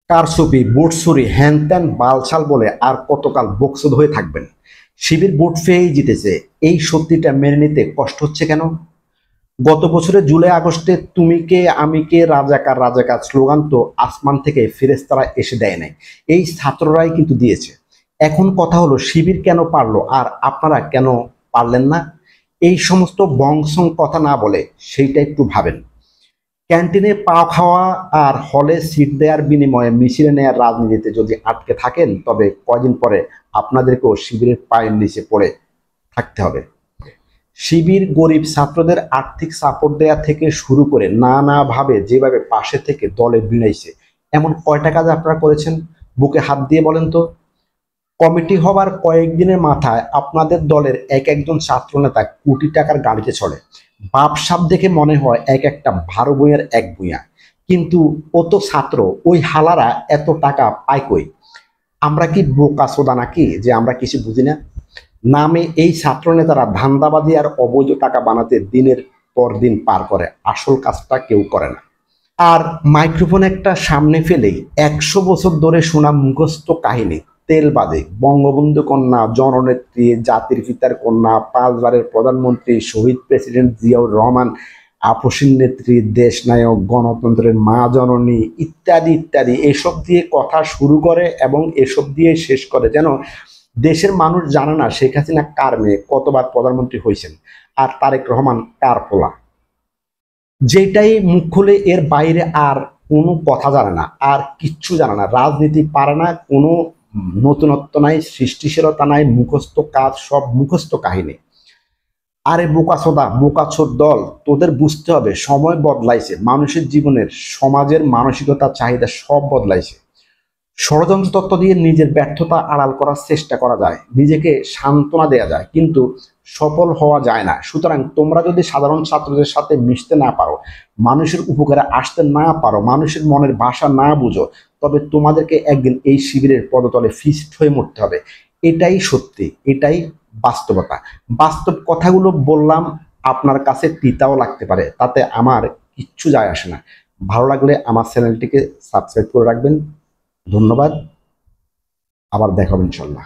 কারচুপি বুটসুরি হ্যান ত্যান বালছাল বলে আর কতকাল বকচোদ হয়ে থাকবেন? শিবির ভোট পেয়েই জিতেছে, এই সত্যিটা মেনে নিতে কষ্ট হচ্ছে কেন? গত বছরের জুলাই আগস্টে তুমি কে আমি কে রাজাকার রাজাকার স্লোগান তো আসমান থেকে ফেরেশতারা এসে দেয় নাই, এই ছাত্ররাই কিন্তু দিয়েছে। এখন কথা হলো শিবির কেন পারলো আর আপনারা কেন পারলেন না? এই সমস্ত বংশং কথা না বলে সেইটা একটু ভাবেন। ক্যান্টিনে পাও খাওয়া আর হলে সিট দেওয়ার বিনিময়ে মিছিলে নেয়ার রাজনীতিতে যদি আটকে থাকেন, তবে কয়দিন পরে আপনাদেরকেও শিবিরের পায়ের নিচে পড়ে থাকতে হবে। শিবির গরিব ছাত্রদের আর্থিক সাপোর্ট দেয়া থেকে শুরু করে নানাভাবে যেভাবে পাশে থেকে দলে ভিড়াইছে, এমন কয়টা কাজ আপনারা করেছেন? বুকে হাত দিয়ে বলেন তো। কমিটি হবার কয়েকদিনের মাথায় আপনাদের দলের এক একজন ছাত্রনেতা কোটি টাকার গাড়িতে চড়ে। বাপসাপ দেখে মনে হয় এক একটা 12 বইয়ের এক ভূঁইয়া, কিন্তু ও তো ছাত্র, ওই হালারা এত টাকা পায় কই? আমরা কি বোকা সোদা নাকি যে আমরা কিছু বুঝি না? নামে এই ছাত্র নেতারা ধান্দাবাজি আর অবৈধ টাকা বানাতে দিনের পর দিন পার করে, আসল কাজটা কেউ করে না। আর মাইক্রোফোন একটা সামনে ফেলেই 100 বছর ধরে শোনা মুখস্থ কাহিনী তেল বাদে বঙ্গবন্ধু কন্যা, জননেত্রী, জাতির পিতার কন্যা, 5বারের প্রধানমন্ত্রী, শহীদ প্রেসিডেন্ট জিয়াউর রহমান, আপসীন নেত্রী, দেশনায়ক, গণতন্ত্রের মা জননী ইত্যাদি ইত্যাদি, এসব দিয়ে কথা শুরু করে এবং এসব দিয়ে শেষ করে যেন দেশের মানুষ জানে না শেখ হাসিনা কার মেয়ে, কতবার প্রধানমন্ত্রী হয়েছেন, আর তারেক রহমান কার পোলা। যেটাই মুখ খুলে এর বাইরে আর কোনো কথা জানে না, আর কিচ্ছু জানে না, রাজনীতি পারে না, কোনো নতুনত্ব নাই, সৃষ্টিশীলতা নাই, মুখস্থ কাজ, সব মুখস্থ কাহিনী। আরে বোকাচোদা বোকাচোদ দল, তোদের বুঝতে হবে সময় বদলাইছে, মানুষের জীবনের, সমাজের মানসিকতা, চাহিদা সব বদলাইছে। ষড়যন্ত্র তত্ত্ব দিয়ে নিজের ব্যর্থতা আড়াল করার চেষ্টা করা যায়, নিজেকে সান্ত্বনা দেওয়া যায়, কিন্তু সফল হওয়া যায় না। সুতরাং তোমরা যদি সাধারণ ছাত্রদের সাথে মিশতে না পারো, মানুষের উপকারে আসতে না পারো, মানুষের মনের ভাষা না বুঝো, তবে তোমাদেরকে একদিন এই শিবিরের পদতলে ফিস্ট হয়ে মরতে হবে। এটাই সত্যি, এটাই বাস্তবতা। বাস্তব কথাগুলো বললাম, আপনার কাছে তিতাও লাগতে পারে, তাতে আমার কিচ্ছু যায় আসে না। ভালো লাগলে আমার চ্যানেলটিকে সাবস্ক্রাইব করে রাখবেন। ধন্যবাদ, আবার দেখা হবে ইনশাল্লাহ।